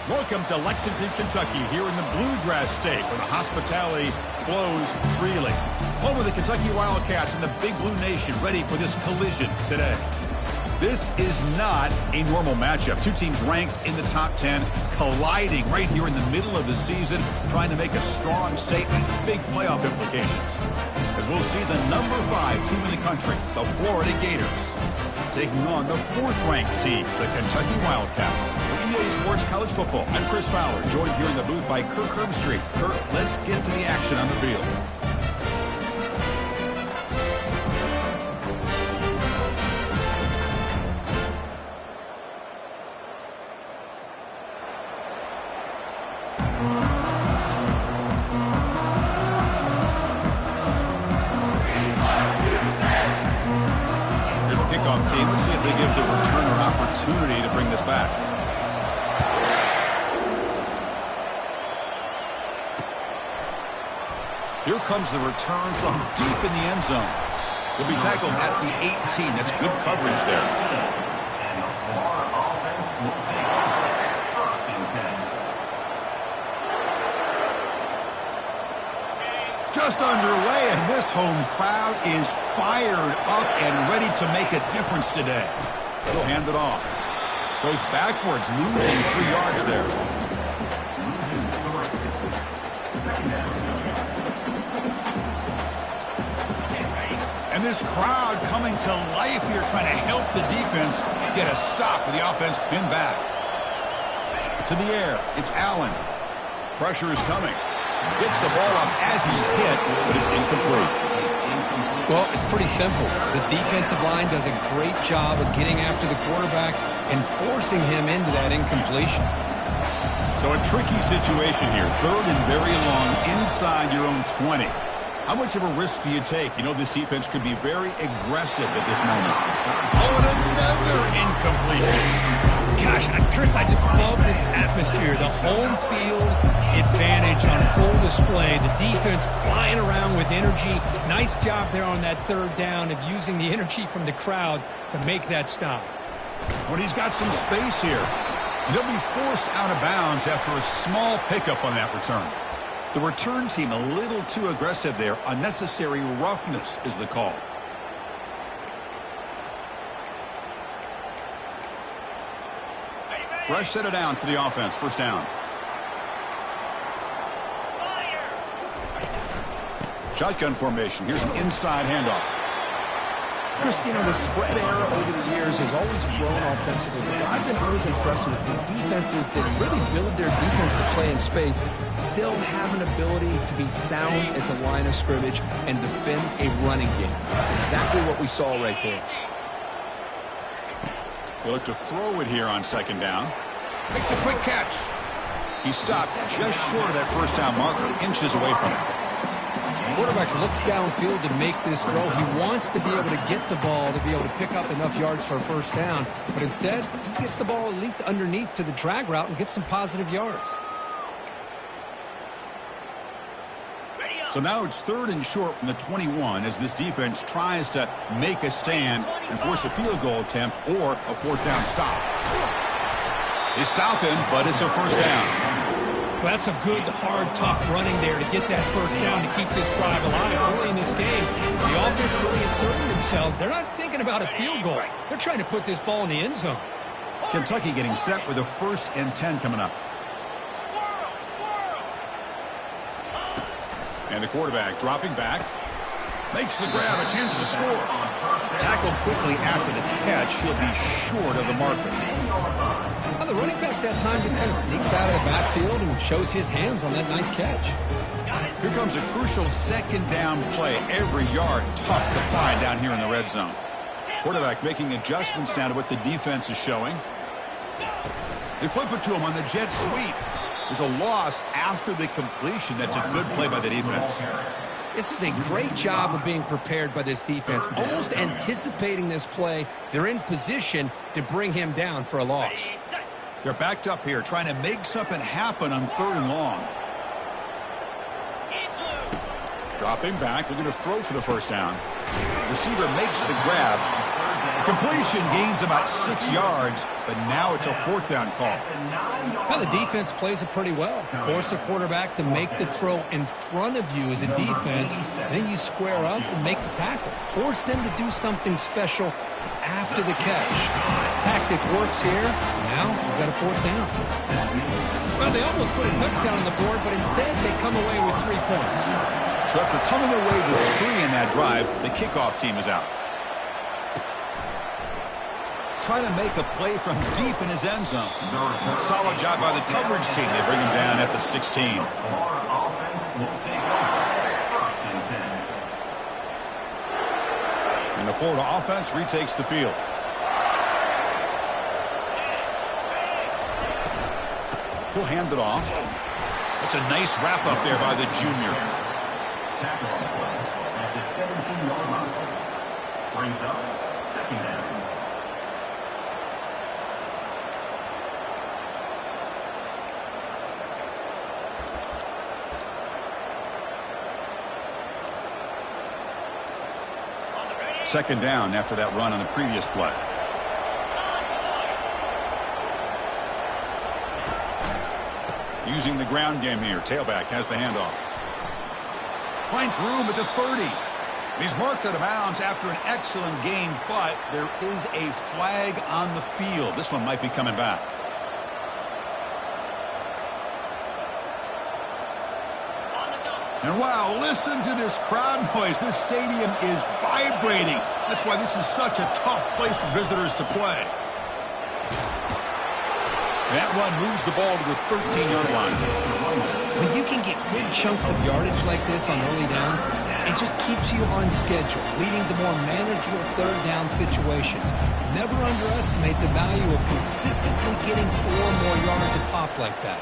Welcome to Lexington, Kentucky, here in the Bluegrass State, where the hospitality flows freely. Home of the Kentucky Wildcats and the Big Blue Nation, ready for this collision today. This is not a normal matchup. Two teams ranked in the top 10, colliding right here in the middle of the season, trying to make a strong statement, big playoff implications. As we'll see the number 5 team in the country, the Florida Gators, taking on the 4th-ranked team, the Kentucky Wildcats. For EA Sports College Football, I'm Chris Fowler, joined here in the booth by Kirk Herbstreit. Kirk, let's get to the action on the field. Team. Let's see if they give the returner opportunity to bring this back. Here comes the return from deep in the end zone. He'll be tackled at the 18. That's good coverage there. Just underway, and this home crowd is fired up and ready to make a difference today. He'll hand it off. Goes backwards, losing 3 yards there. And this crowd coming to life here, trying to help the defense get a stop with the offense pinned back. To the air, it's Allen. Pressure is coming. Gets the ball up as he's hit, but it's incomplete. Well, it's pretty simple. The defensive line does a great job of getting after the quarterback and forcing him into that incompletion. So a tricky situation here. 3rd and very long inside your own 20. How much of a risk do you take? You know this defense could be very aggressive at this moment. Oh, and another incompletion. Gosh, Chris, I just love this atmosphere. The home field advantage on full display. The defense flying around with energy. Nice job there on that 3rd down of using the energy from the crowd to make that stop. When he's got some space here, and he'll be forced out of bounds after a small pickup on that return. The return team a little too aggressive there. Unnecessary roughness is the call. Fresh set of downs for the offense. 1st down. Shotgun formation. Here's an inside handoff. Chris, you know, the spread era over the years has always grown offensively, but I've been always impressed with the defenses that really build their defense to play in space, still have an ability to be sound at the line of scrimmage and defend a running game. That's exactly what we saw right there. They look to throw it here on 2nd down. Makes a quick catch. He stopped just short of that 1st down marker, inches away from it. Quarterback looks downfield to make this throw. He wants to be able to get the ball to be able to pick up enough yards for a 1st down. But instead, he gets the ball at least underneath to the drag route and gets some positive yards. So now it's 3rd and short from the 21 as this defense tries to make a stand and force a field goal attempt or a 4th down stop. They stop him, but it's a 1st down. That's a good, hard, tough running there to get that 1st down to keep this drive alive. Early in this game, the offense really asserting themselves. They're not thinking about a field goal. They're trying to put this ball in the end zone. Kentucky getting set with a 1st and 10 coming up. And the quarterback dropping back. Makes the grab, a chance to score. Tackled quickly after the catch, he'll be short of the marker. Well, the running back that time just kind of sneaks out of the backfield and shows his hands on that nice catch. Here comes a crucial second down play. Every yard tough to find down here in the red zone. Quarterback making adjustments down to what the defense is showing. They flip it to him on the jet sweep. There's a loss after the completion. That's a good play by the defense. This is a great job of being prepared by this defense, almost anticipating this play. They're in position to bring him down for a loss. They're backed up here, trying to make something happen on 3rd and long. Dropping back, looking to throw for the first down. Receiver makes the grab. Completion gains about 6 yards, but now it's a 4th down call. Well, the defense plays it pretty well. Force the quarterback to make the throw in front of you as a defense. Then you square up and make the tackle. Force them to do something special after the catch. Tactic works here. Now we've got a 4th down. Well, they almost put a touchdown on the board, but instead they come away with 3 points. So after coming away with 3 in that drive, the kickoff team is out. Trying to make a play from deep in his end zone. Solid job by the coverage team. They bring him down at the 16. And the Florida offense retakes the field. He'll hand it off. That's a nice wrap up there by the junior. Tackle at the 17-yard line. Brings up 2nd down. Second down after that run on the previous play. Using the ground game here. Tailback has the handoff. Finds room at the 30. He's marked out of bounds after an excellent game, but there is a flag on the field. This one might be coming back. And wow, listen to this crowd noise. This stadium is vibrating. That's why this is such a tough place for visitors to play. That run moves the ball to the 13-yard line. When you can get good chunks of yardage like this on early downs, it just keeps you on schedule, leading to more manageable 3rd down situations. Never underestimate the value of consistently getting 4 more yards a pop like that.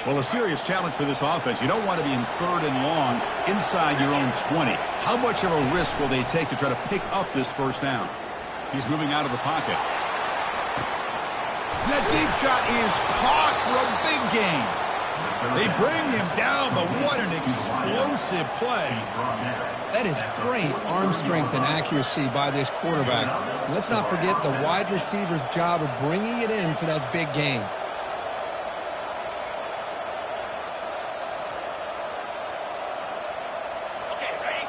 Well, a serious challenge for this offense. You don't want to be in 3rd and long inside your own 20. How much of a risk will they take to try to pick up this 1st down? He's moving out of the pocket. That deep shot is caught for a big gain. They bring him down, but what an explosive play. That is great arm strength and accuracy by this quarterback. Let's not forget the wide receiver's job of bringing it in for that big gain.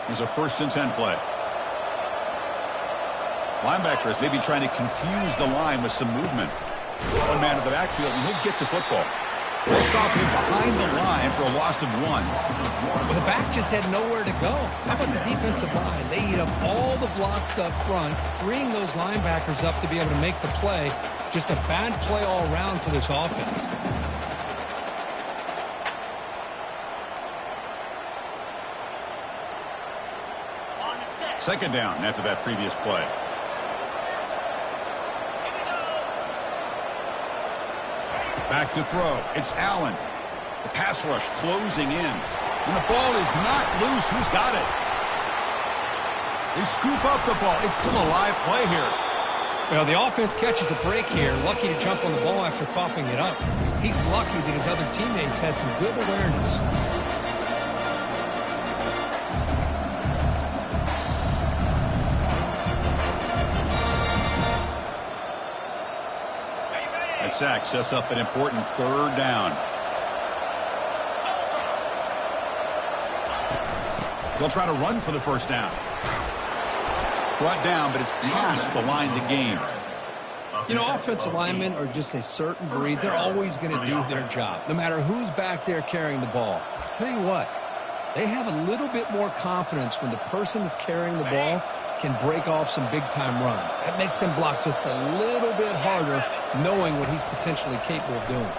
There's a 1st and 10 play. Linebackers maybe trying to confuse the line with some movement. One man in the backfield, and he'll get the football. They'll stop him behind the line for a loss of 1. Well, the back just had nowhere to go. How about the defensive line? They eat up all the blocks up front, freeing those linebackers up to be able to make the play. Just a bad play all around for this offense. Second down after that previous play. Back to throw. It's Allen. The pass rush closing in. When the ball is knocked loose, who's got it? They scoop up the ball. It's still a live play here. Well, the offense catches a break here. Lucky to jump on the ball after coughing it up. He's lucky that his other teammates had some good awareness. That sack sets up an important 3rd down. They'll try to run for the 1st down. Brought down, but it's past the line to gain. You know, offensive linemen are just a certain breed. They're always going to do their job, no matter who's back there carrying the ball. I'll tell you what, They have a little bit more confidence when the person that's carrying the ball can break off some big-time runs. That makes them block just a little bit harder, knowing what he's potentially capable of doing.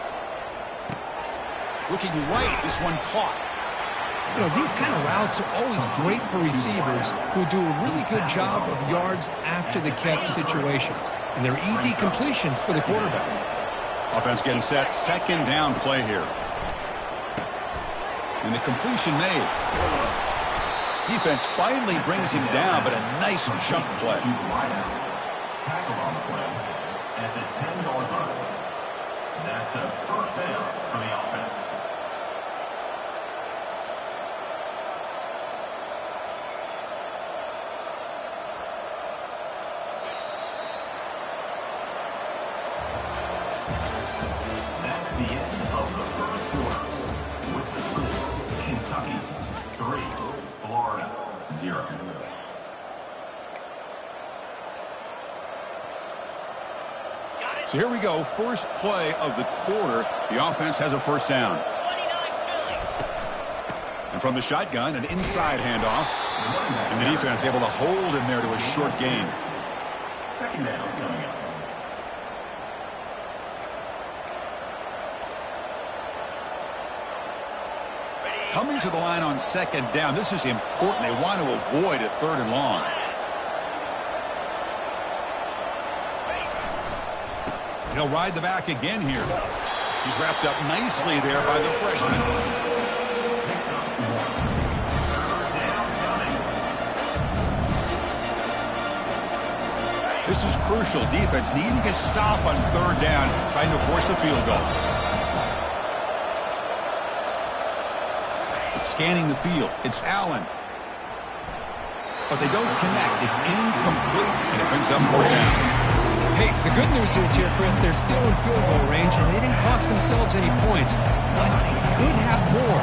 Looking right, this one caught. You know, these kind of routes are always great for receivers who do a really good job of yards after the catch situations. And they're easy completions for the quarterback. Offense getting set. Second down play here. And the completion made. Defense finally brings him down, but a nice chunk play. Tackle on the play at the 10-yard line. That's a first down for the offense. That's the end of the first quarter. With the score, Kentucky 3, Florida 0. So here we go. First play of the quarter. The offense has a first down. And from the shotgun, an inside handoff. And the defense able to hold him there to a short gain. Second down coming up. Coming to the line on second down. This is important. They want to avoid a third and long. He'll ride the back again here. He's wrapped up nicely there by the freshman. This is crucial. Defense needing a stop on third down, trying to force a field goal. Scanning the field. It's Allen. But they don't connect. It's incomplete, and it brings up fourth down. Hey, the good news is here, Chris, they're still in field goal range, and they didn't cost themselves any points. But they could have more.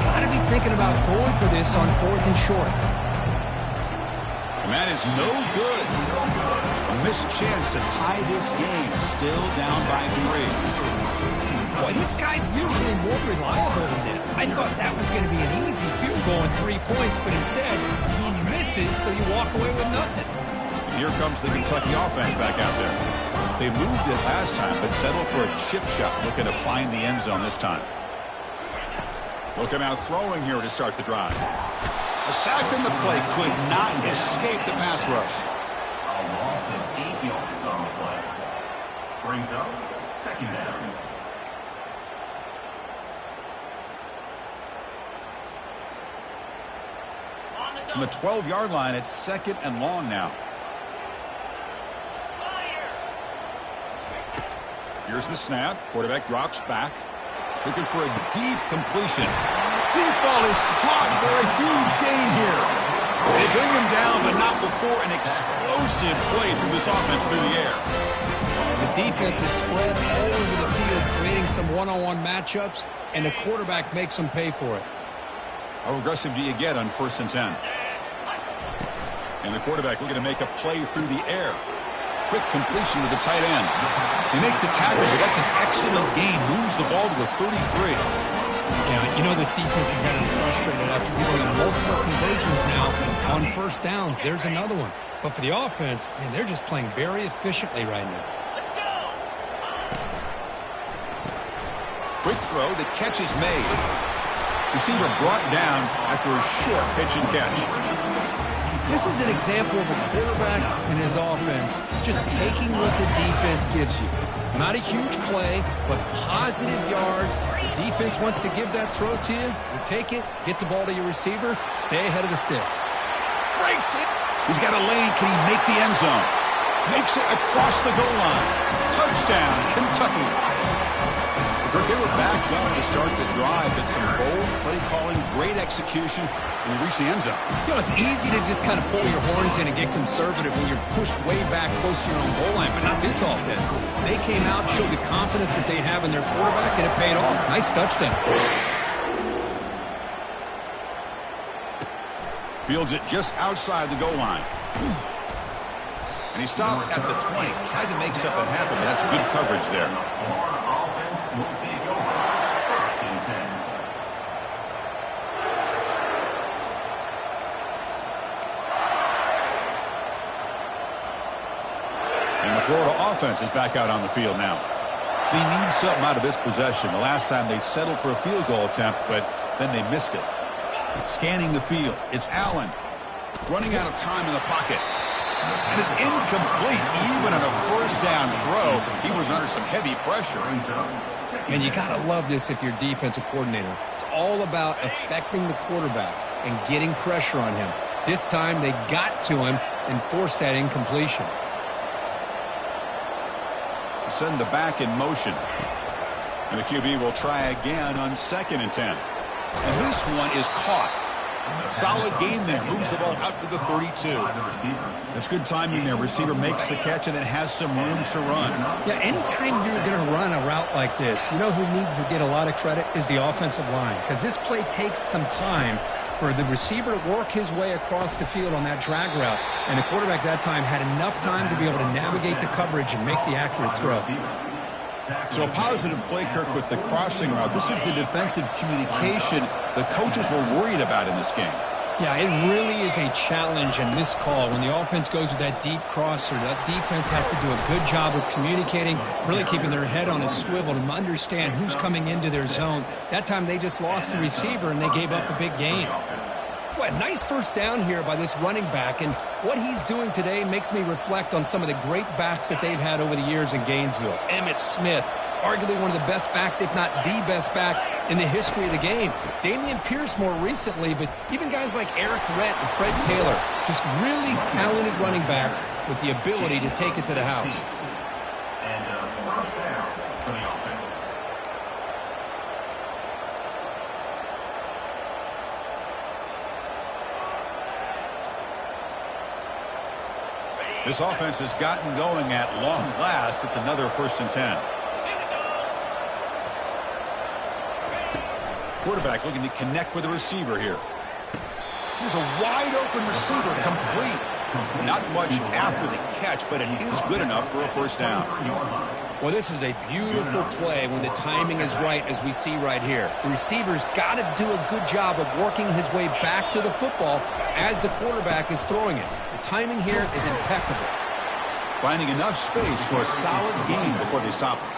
Got to be thinking about going for this on fourth and short. And that is no good. A missed chance to tie this game. Still down by 3. Boy, this guy's usually more reliable than this. I thought that was going to be an easy field goal and 3 points, but instead, he misses, so you walk away with nothing. Here comes the Kentucky offense back out there. They moved it last time, but settled for a chip shot, looking to find the end zone this time. Look at out throwing here to start the drive. A sack in the play could not escape the pass rush. A loss of 8 yards on the play. Brings up second down. From the 12-yard line, it's second and long now. Here's the snap. Quarterback drops back. Looking for a deep completion. Deep ball is caught for a huge gain here. They bring him down, but not before an explosive play through this offense through the air. The defense is spread all over the field, creating some one-on-one matchups, and the quarterback makes them pay for it. How aggressive do you get on 1st and 10? And the quarterback looking to make a play through the air. Quick completion to the tight end. They make the tackle, but that's an excellent gain. Moves the ball to the 33. Yeah, you know this defense has gotten frustrated after giving them multiple conversions now on first downs. There's another one. But for the offense, man, they're just playing very efficiently right now. Quick throw. The catch is made. Receiver brought down after a short pitch and catch. This is an example of a quarterback and his offense just taking what the defense gives you. Not a huge play, but positive yards. The defense wants to give that throw to you. You take it, get the ball to your receiver, stay ahead of the sticks. Breaks it. He's got a lane. Can he make the end zone? Makes it across the goal line. Touchdown, Kentucky. Kirk, they were backed up to start the drive, but some bold play calling, great execution, and they reach the end zone. You know, it's easy to just kind of pull your horns in and get conservative when you're pushed way back close to your own goal line, but not this offense. They came out, showed the confidence that they have in their quarterback, and it paid off. Nice touchdown. Fields it just outside the goal line. And he stopped at the 20. Tried to make something happen, but that's good coverage there. Florida offense is back out on the field now. They need something out of this possession. The last time they settled for a field goal attempt, but then they missed it. Scanning the field, it's Allen. Running out of time in the pocket. And it's incomplete. Even on a first down throw, he was under some heavy pressure. And you got to love this if you're defensive coordinator. It's all about affecting the quarterback and getting pressure on him. This time they got to him and forced that incompletion. Send the back in motion. And the QB will try again on 2nd and 10. And this one is caught. Solid gain there. Moves the ball out to the 32. That's good timing there. Receiver makes the catch and then has some room to run. Yeah, anytime you're going to run a route like this, you know who needs to get a lot of credit is the offensive line. Because this play takes some time for the receiver to work his way across the field on that drag route. And the quarterback that time had enough time to be able to navigate the coverage and make the accurate throw. So a positive play, Kirk, with the crossing route. This is the defensive communication the coaches were worried about in this game. Yeah, it really is a challenge in this call. When the offense goes with that deep crosser, that defense has to do a good job of communicating, really keeping their head on a swivel to understand who's coming into their zone. That time they just lost the receiver and they gave up a big gain. Boy, nice first down here by this running back, and what he's doing today makes me reflect on some of the great backs that they've had over the years in Gainesville. Emmitt Smith, arguably one of the best backs, if not the best back in the history of the game. Dameon Pierce more recently, but even guys like Eric Rhett and Fred Taylor, just really talented running backs with the ability to take it to the house. And first down for the offense. This offense has gotten going at long last. It's another 1st and 10. Quarterback looking to connect with the receiver here. Here's a wide open receiver, complete. Not much after the catch, but it is good enough for a 1st down. Well, this is a beautiful play when the timing is right, as we see right here. The receiver's got to do a good job of working his way back to the football as the quarterback is throwing it. The timing here is impeccable. Finding enough space for a solid gain before they stop him.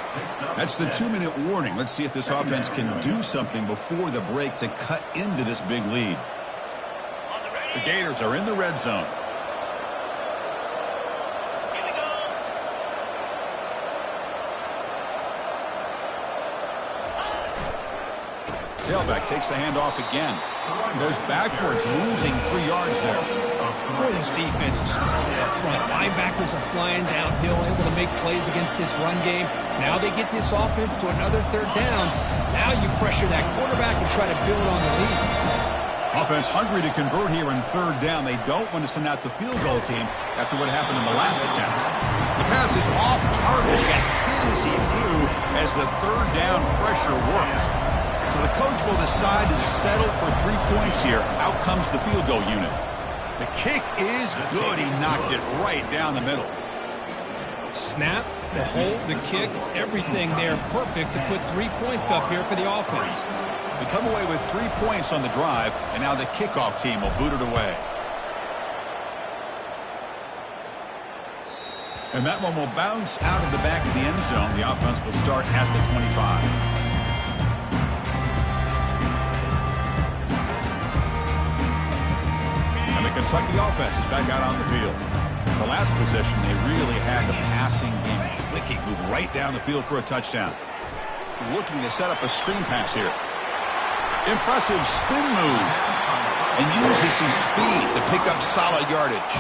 That's the 2-minute warning. Let's see if this offense can do something before the break to cut into this big lead. The Gators are in the red zone. Tailback takes the handoff again. Goes backwards, losing 3 yards there. Boy, this defense is strong up front. Linebackers are flying downhill, able to make plays against this run game. Now they get this offense to another 3rd down. Now you pressure that quarterback and try to build on the lead. Offense hungry to convert here in 3rd down. They don't want to send out the field goal team after what happened in the last attempt. The pass is off target. He got hit as he threw as the 3rd down pressure works. So the coach will decide to settle for 3 points here. Out comes the field goal unit. The kick is good. He knocked it right down the middle. Snap, the hold, the kick, everything there perfect to put 3 points up here for the offense. They come away with 3 points on the drive, and now the kickoff team will boot it away. And that one will bounce out of the back of the end zone. The offense will start at the 25. And the Kentucky offense is back out on the field. The last possession, they really had the passing game clicking, move right down the field for a touchdown. Looking to set up a screen pass here. Impressive spin move. And uses his speed to pick up solid yardage.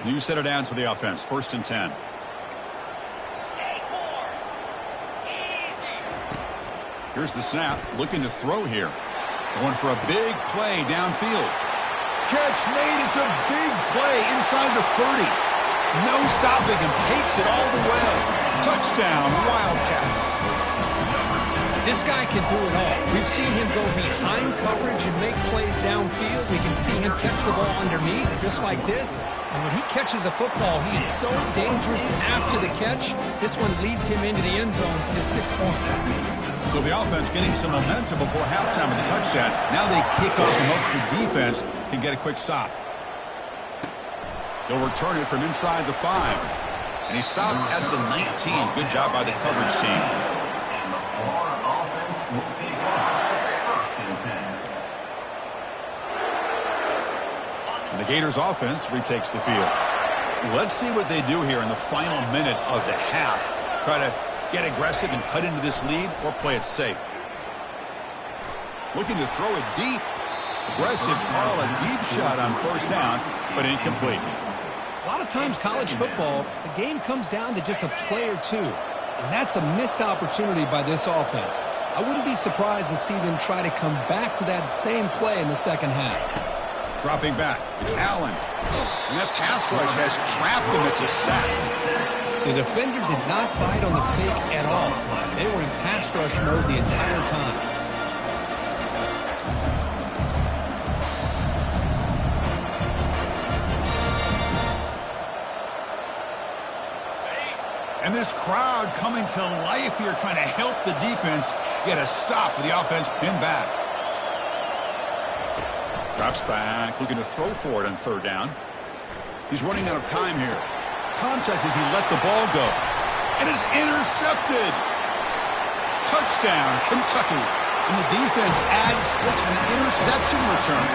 New set of downs for the offense. 1st and 10. Here's the snap. Looking to throw here. Going for a big play downfield. Catch made. It's a big play inside the 30. No stopping him. Takes it all the way. Touchdown, Wildcats. This guy can do it all. We've seen him go behind coverage and make plays downfield. We can see him catch the ball underneath, just like this. And when he catches a football, he is so dangerous after the catch. This one leads him into the end zone for the 6 points. So the offense getting some momentum before halftime with the touchdown. Now they kick off in hopes the defense can get a quick stop. They'll return it from inside the 5. And he stopped at the 19. Good job by the coverage team. And the Florida offense will take over 1st and 10. And the Gators offense retakes the field. Let's see what they do here in the final minute of the half. Try to get aggressive and cut into this lead or play it safe. Looking to throw it deep. Aggressive call, a deep shot on 1st down, but incomplete. A lot of times college football, the game comes down to just a play or two. And that's a missed opportunity by this offense. I wouldn't be surprised to see them try to come back to that same play in the second half. Dropping back, it's Allen. And that pass rush has trapped him. It's a sack. The defender did not bite on the fake at all. They were in pass rush mode the entire time. And this crowd coming to life here, trying to help the defense get a stop with the offense pinned back. Drops back, looking to throw for it on 3rd down. He's running out of time here. Contact as he let the ball go. And it's intercepted. Touchdown, Kentucky. And the defense adds 6 with the interception return.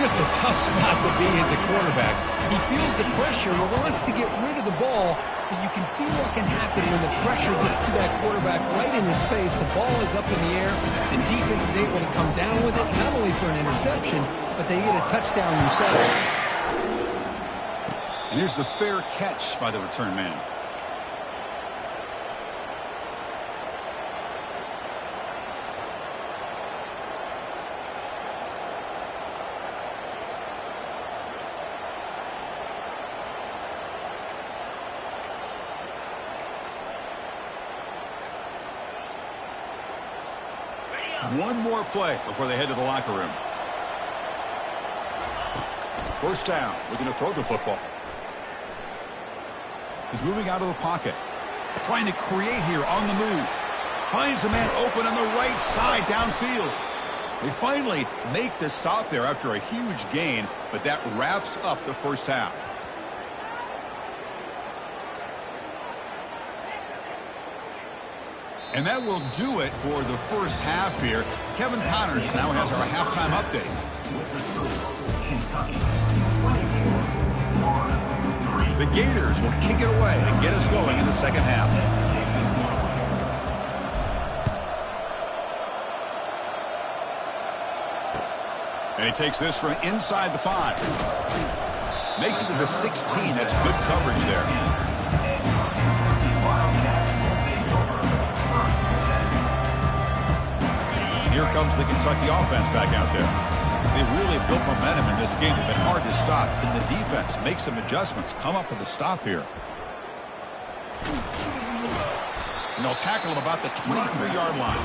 Just a tough spot to be as a quarterback. He feels the pressure and wants to get rid of the ball, but you can see what can happen when the pressure gets to that quarterback right in his face. The ball is up in the air, and defense is able to come down with it, not only for an interception, but they get a touchdown themselves. And here's the fair catch by the return man. One more play before they head to the locker room. 1st down, looking to throw the football. He's moving out of the pocket. Trying to create here on the move. Finds a man open on the right side downfield. They finally make the stop there after a huge gain, but that wraps up the 1st half. And that will do it for the 1st half here. Kevin Connors now has our halftime update. The Gators will kick it away to get us going in the 2nd half. And he takes this from inside the 5. Makes it to the 16. That's good coverage there. Here comes the Kentucky offense back out there. They really built momentum in this game. It's been hard to stop. And the defense makes some adjustments. Come up with a stop here. And they'll tackle him about the 23-yard line.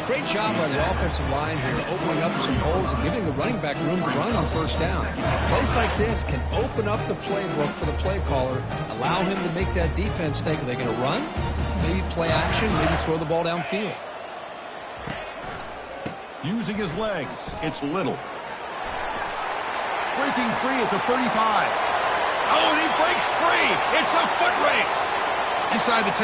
Great job by the offensive line here, opening up some holes and giving the running back room to run on 1st down. Plays like this can open up the playbook for the play caller, allow him to make that defense think, are they going to run? Maybe play action, maybe throw the ball downfield. Using his legs, it's Little. Breaking free at the 35. Oh, and he breaks free. It's a foot race. Inside the 10.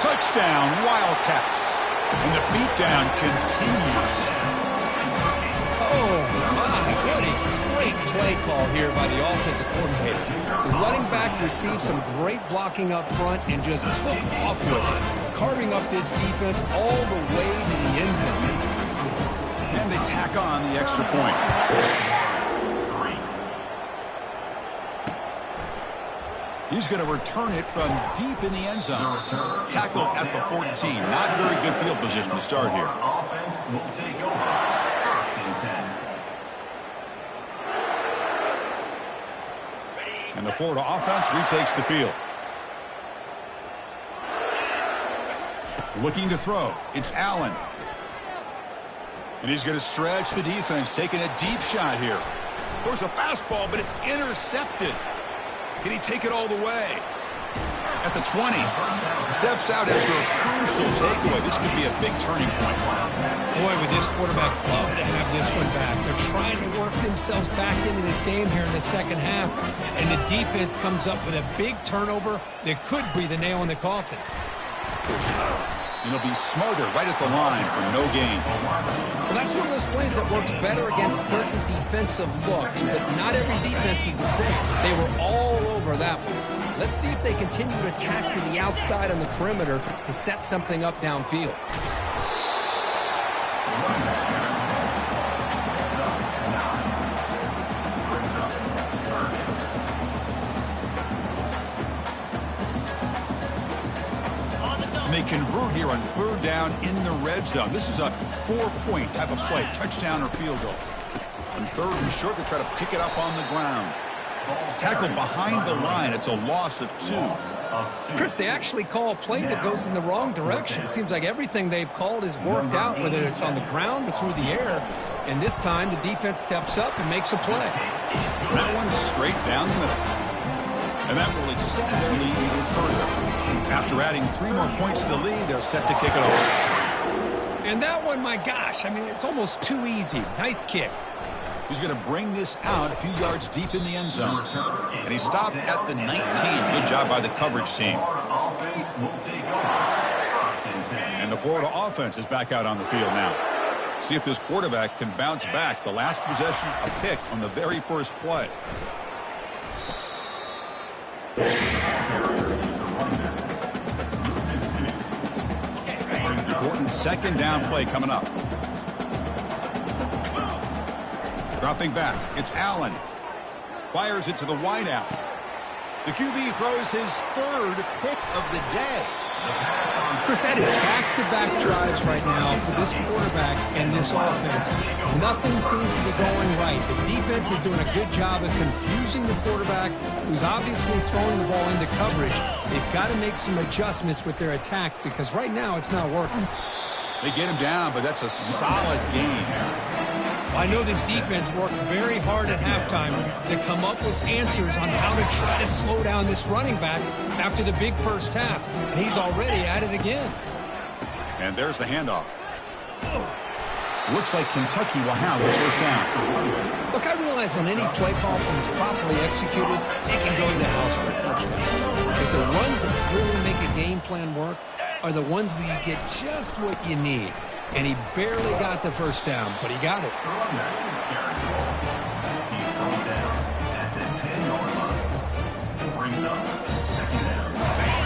Touchdown, Wildcats. And the beatdown continues. Oh, my, what a great play call here by the offensive coordinator. The running back received some great blocking up front and just took off with it, carving up this defense all the way to the end zone. And they tack on the extra point. He's going to return it from deep in the end zone. Tackle at the 14. Not very good field position to start here. Offense will take over 1st and 10. And the Florida offense retakes the field. Looking to throw. It's Allen. And he's going to stretch the defense, taking a deep shot here. There's a fastball, but it's intercepted. Can he take it all the way? At the 20. Steps out after a crucial takeaway. This could be a big turning point. Boy, would this quarterback love to have this one back. They're trying to work themselves back into this game here in the second half, and the defense comes up with a big turnover that could breathe a nail in the coffin. And he'll be smarter right at the line for no gain. Well, that's one of those plays that works better against certain defensive looks, but not every defense is the same. They were all over that one. Let's see if they continue to attack to the outside on the perimeter to set something up downfield. They convert here on third down in the red zone. This is a 4-point type of play, touchdown or field goal. On third and short, they try to pick it up on the ground. Tackle behind the line. It's a loss of 2. Chris, they actually call a play that goes in the wrong direction. Seems like everything they've called is worked out, whether it's on the ground or through the air. And this time, the defense steps up and makes a play. That one's straight down the middle. And that will extend their lead even further. After adding 3 more points to the lead, they're set to kick it off. And that one, my gosh, I mean, it's almost too easy. Nice kick. He's going to bring this out a few yards deep in the end zone. And he stopped at the 19. Good job by the coverage team. And the Florida offense is back out on the field now. See if this quarterback can bounce back. The last possession, a pick on the very first play. Important second down play coming up. Dropping back, it's Allen. Fires it to the wideout. The QB throws his 3rd pick of the day. Chris, that is back-to-back drives right now for this quarterback and this offense. Nothing seems to be going right. The defense is doing a good job of confusing the quarterback, who's obviously throwing the ball into coverage. They've got to make some adjustments with their attack because right now it's not working. They get him down, but that's a solid game. I know this defense worked very hard at halftime to come up with answers on how to try to slow down this running back after the big first half. And he's already at it again. And there's the handoff. Looks like Kentucky will have the first down. Look, I realize on any play call, when it's properly executed, it can go to the house for a touchdown. But the runs that really make a game plan work are the ones where you get just what you need. And he barely got the first down, but he got it.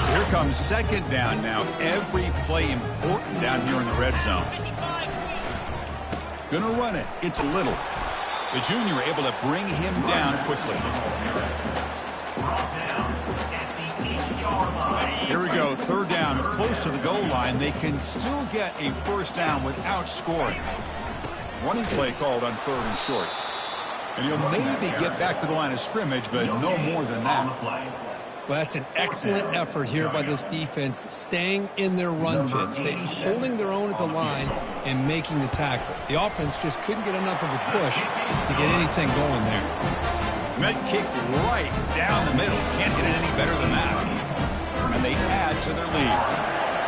So here comes second down now. Every play important down here in the red zone. Gonna run it. It's Little. The junior able to bring him down quickly. Here we go, third down, close to the goal line. They can still get a first down without scoring. Running play called on third and short. And he'll maybe get back to the line of scrimmage, but no more than that. Well, that's an excellent effort here by this defense, staying in their run fits, holding their own at the line and making the tackle. The offense just couldn't get enough of a push to get anything going there. Met kick right down the middle. Can't hit it any better than that. And they add to their lead.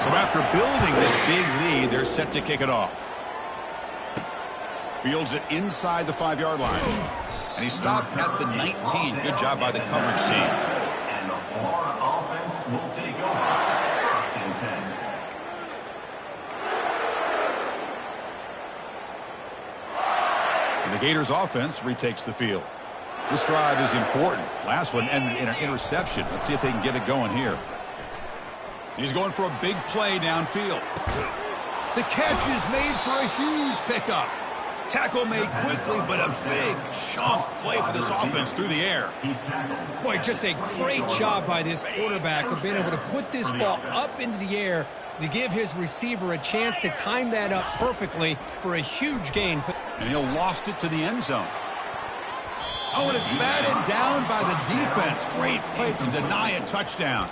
So after building this big lead, they're set to kick it off. Fields it inside the 5-yard line. And he stopped at the 19. Good job by the coverage team. And the Florida offense will take over. 1st and 10. And the Gators offense retakes the field. This drive is important. Last one ended in an interception. Let's see if they can get it going here. He's going for a big play downfield. The catch is made for a huge pickup. Tackle made quickly, but a big chunk play for this offense through the air. Boy, just a great job by this quarterback of being able to put this ball up into the air to give his receiver a chance to time that up perfectly for a huge gain. And he'll loft it to the end zone. Oh, and it's batted down by the defense. Great play to deny a touchdown.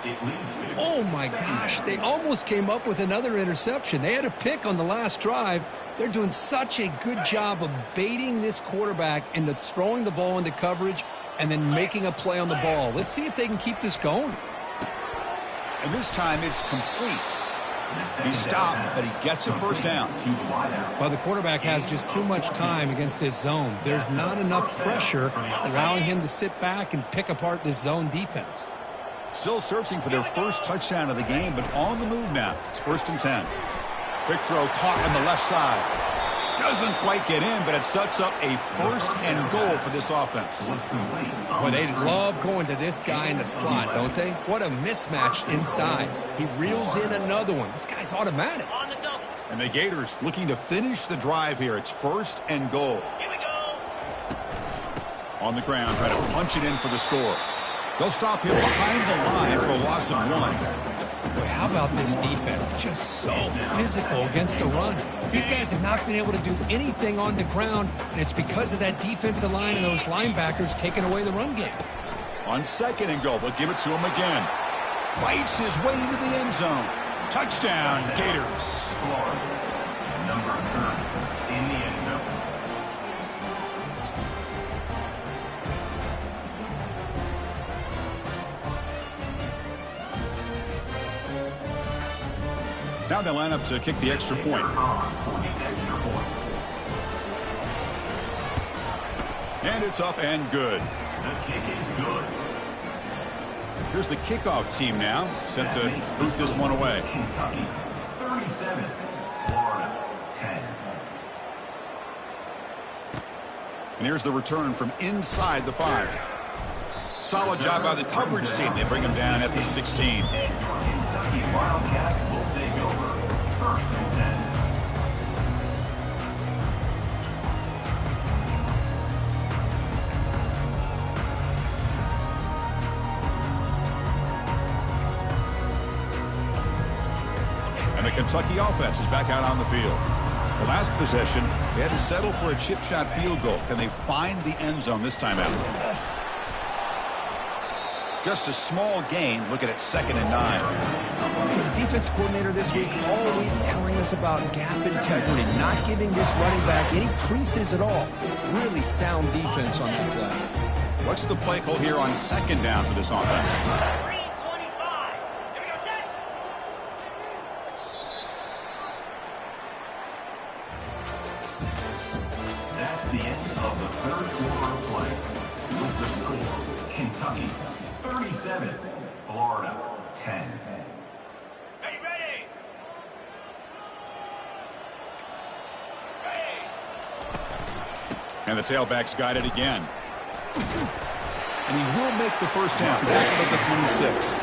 Oh, my gosh. They almost came up with another interception. They had a pick on the last drive. They're doing such a good job of baiting this quarterback into throwing the ball into coverage and then making a play on the ball. Let's see if they can keep this going. And this time it's complete. He stopped, but he gets a first down. Well, the quarterback has just too much time against this zone. There's not enough pressure. It's allowing him to sit back and pick apart this zone defense. Still searching for their first touchdown of the game, but on the move now. It's 1st and 10. Quick throw caught on the left side. Doesn't quite get in, but it sets up a 1st and goal for this offense. Well, they love going to this guy in the slot, don't they? What a mismatch inside. He reels in another one. This guy's automatic. And the Gators looking to finish the drive here. It's 1st and goal. Here we go. On the ground, trying to punch it in for the score. They'll stop him behind the line for a loss of 1. Boy, how about this defense? Just so physical against the run. These guys have not been able to do anything on the ground, and it's because of that defensive line and those linebackers taking away the run game. On 2nd and goal, they'll give it to him again. Fights his way into the end zone. Touchdown, Gators. Number 30 in the end zone. Now they line up to kick the extra point. And it's up and good. The kick is good. Here's the kickoff team now, set to boot this one away. Kentucky 37, Florida 10. And here's the return from inside the 5. Solid job by the coverage team. They bring him down at the 16. And your Kentucky Wildcats will take over 1st and 10. And the Kentucky offense is back out on the field. The last possession, they had to settle for a chip shot field goal. Can they find the end zone this time out? Just a small gain. Looking at 2nd and 9. The defense coordinator this week all week telling us about gap integrity, not giving this running back any creases at all. Really sound defense on that play. What's the play call here on 2nd down for this offense? 3:25. Here we go, set. That's the end of the 3rd quarter of play. With the score, Kentucky 37, Florida 10. Ready, ready. Ready. And the tailback's got it again. And he will make the first down. Tackled at the 26.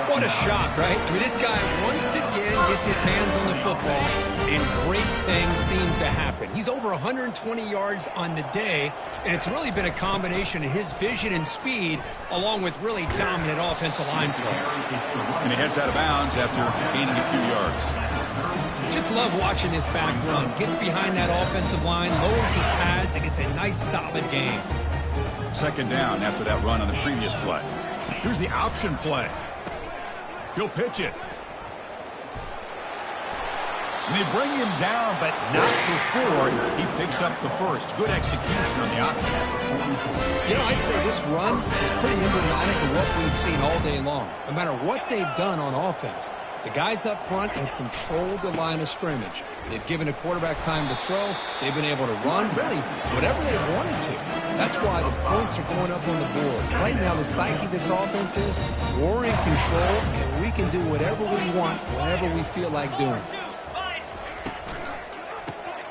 What a shock, right? I mean, this guy once again gets his hands on the football, and great things seem to happen. He's over 120 yards on the day, and it's really been a combination of his vision and speed, along with really dominant offensive line play. And he heads out of bounds after gaining a few yards. Just love watching this back run. Gets behind that offensive line, lowers his pads, and gets a nice, solid gain. 2nd down after that run on the previous play. Here's the option play. He'll pitch it. And they bring him down, but not before he picks up the first. Good execution on the option. You know, I'd say this run is pretty emblematic of what we've seen all day long. No matter what they've done on offense, the guys up front have controlled the line of scrimmage. They've given the quarterback time to throw. They've been able to run, really, whatever they've wanted to. That's why the points are going up on the board. Right now, the psyche of this offense is we're in control, and we can do whatever we want, whenever we feel like doing.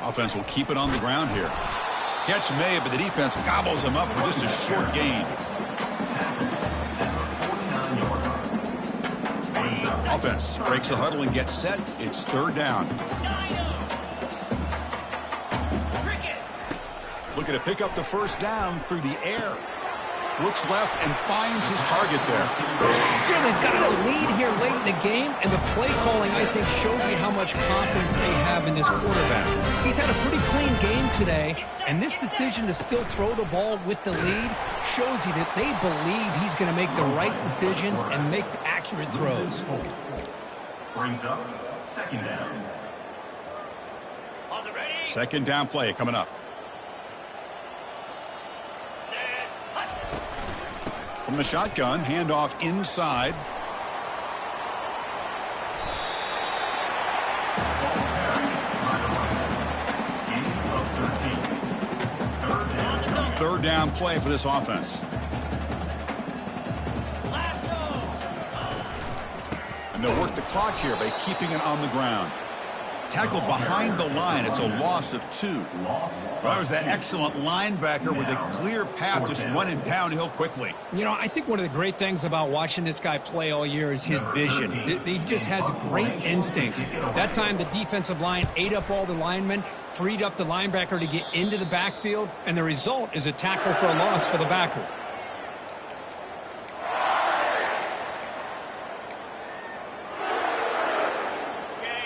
Offense will keep it on the ground here. Catch made, but the defense gobbles him up for just a short gain. Offense breaks the huddle and gets set. It's 3rd down. Looking to pick up the first down through the air. Looks left and finds his target there. Yeah, they've got a lead here late in the game, and the play calling, I think, shows you how much confidence they have in this quarterback. He's had a pretty clean game today, and this decision to still throw the ball with the lead shows you that they believe he's going to make the right decisions and make accurate throws. Brings up 2nd down. On the ready. 2nd down play coming up. Set. Hut. From the shotgun, handoff inside. third down play for this offense. And they'll work the clock here by keeping it on the ground. Tackled behind the line. It's a loss of 2. Well, that was that excellent linebacker with a clear path just running downhill quickly. You know, I think one of the great things about watching this guy play all year is his vision. He just has great instincts. That time the defensive line ate up all the linemen, freed up the linebacker to get into the backfield, and the result is a tackle for a loss for the backer.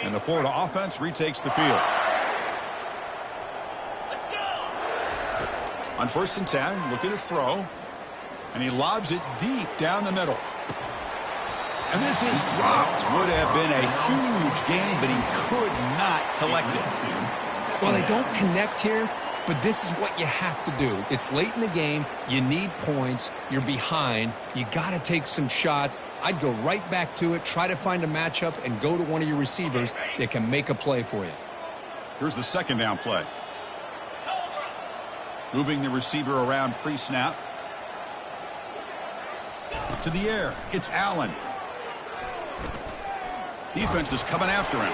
And the Florida offense retakes the field. Let's go. On 1st and 10, looking to throw. And he lobs it deep down the middle. And this is dropped. Would have been a huge gain, but he could not collect it. Well, they don't connect here, but this is what you have to do. It's late in the game. You need points. You're behind. You got to take some shots. I'd go right back to it, try to find a matchup, and go to one of your receivers that can make a play for you. Here's the 2nd down play. Moving the receiver around pre-snap. To the air. It's Allen. Defense is coming after him.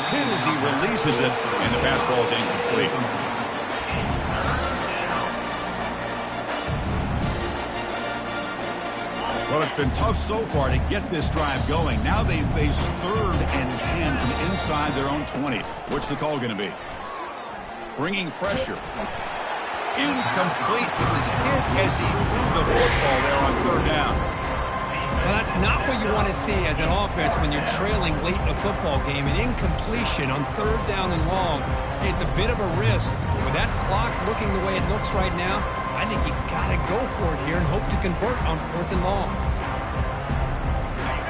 Hit as he releases it, and the pass ball is incomplete. Well, it's been tough so far to get this drive going. Now they face 3rd and 10 from inside their own 20. What's the call going to be? Bringing pressure. Incomplete. It was hit as he threw the football there on 3rd down. Well, that's not what you want to see as an offense when you're trailing late in a football game. An incompletion on 3rd down and long, it's a bit of a risk. With that clock looking the way it looks right now, I think you got to go for it here and hope to convert on 4th and long.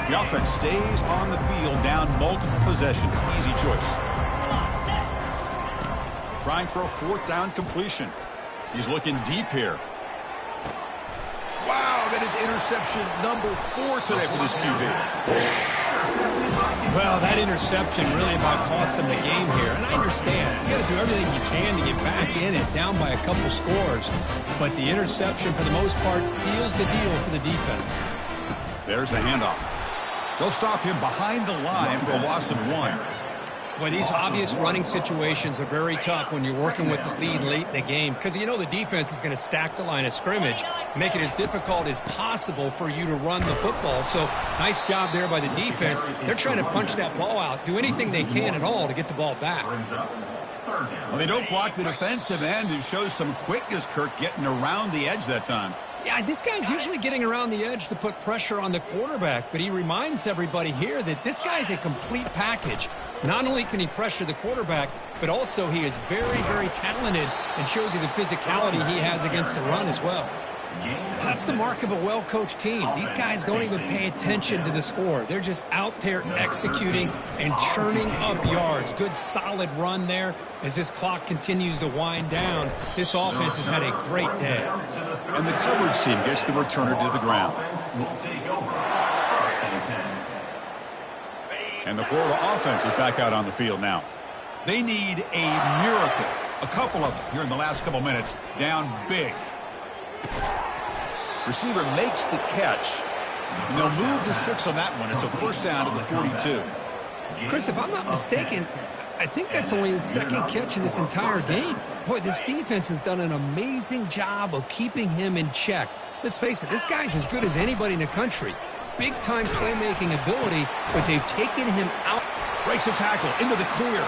The offense stays on the field down multiple possessions. Easy choice. Trying for a 4th down completion. He's looking deep here. Wow, that is interception number 4 today for this QB. Well, that interception really about cost him the game here. And I understand. You got to do everything you can to get back in it, down by a couple scores. But the interception, for the most part, seals the deal for the defense. There's the handoff. They'll stop him behind the line for a loss of 1. Boy, these obvious running situations are very tough when you're working with the lead late in the game because you know the defense is going to stack the line of scrimmage, make it as difficult as possible for you to run the football. So nice job there by the defense. They're trying to punch that ball out, do anything they can at all to get the ball back. Well, they don't block the defensive end and shows some quickness, Kirk, getting around the edge that time. Yeah, this guy's usually getting around the edge to put pressure on the quarterback, but he reminds everybody here that this guy's a complete package. Not only can he pressure the quarterback, but also he is very, very talented and shows you the physicality he has against the run as well. That's the mark of a well-coached team. These guys don't even pay attention to the score. They're just out there executing and churning up yards. Good, solid run there as this clock continues to wind down. This offense has had a great day. And the coverage team gets the returner to the ground. And the Florida offense is back out on the field now. They need a miracle. A couple of them here in the last couple minutes. Down big. Receiver makes the catch. And they'll move the 6 on that one. It's a 1st down to the 42. Chris, if I'm not mistaken, I think that's only his 2nd catch of this entire game. Boy, this defense has done an amazing job of keeping him in check. Let's face it, this guy's as good as anybody in the country. Big-time playmaking ability, but they've taken him out. Breaks a tackle into the clear.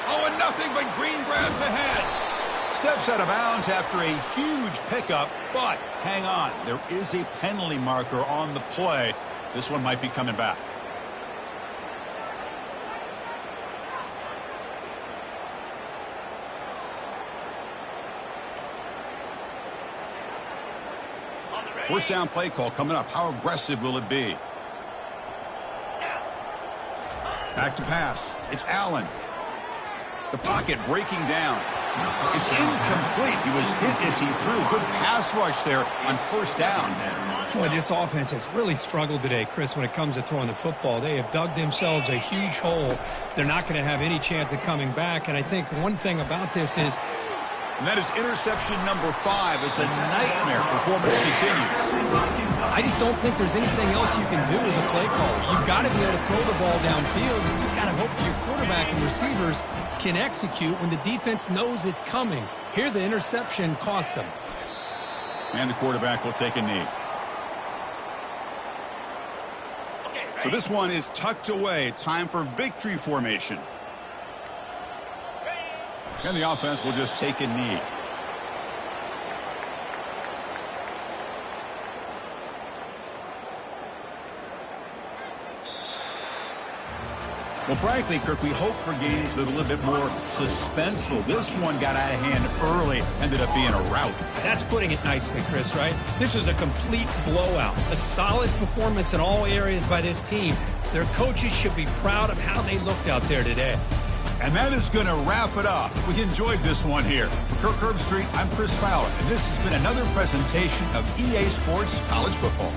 Oh, and nothing but green grass ahead. Steps out of bounds after a huge pickup, but hang on. There is a penalty marker on the play. This one might be coming back. First down play call coming up. How aggressive will it be? Back to pass. It's Allen. The pocket breaking down. It's incomplete. He was hit as he threw. Good pass rush there on 1st down. Boy, this offense has really struggled today, Chris, when it comes to throwing the football. They have dug themselves a huge hole. They're not going to have any chance of coming back. And I think one thing about this is And that is interception number 5 as the nightmare performance continues. I just don't think there's anything else you can do as a play caller. You've got to be able to throw the ball downfield. You just got to hope that your quarterback and receivers can execute when the defense knows it's coming. Here, the interception cost them. And the quarterback will take a knee. So this one is tucked away. Time for victory formation. And the offense will just take a knee. Well, frankly, Kirk, we hope for games that are a little bit more suspenseful. This one got out of hand early, ended up being a rout. That's putting it nicely, Chris, right? This was a complete blowout. A solid performance in all areas by this team. Their coaches should be proud of how they looked out there today. And that is going to wrap it up. We enjoyed this one here. For Kirk Herbstreit, I'm Chris Fowler, and this has been another presentation of EA Sports College Football.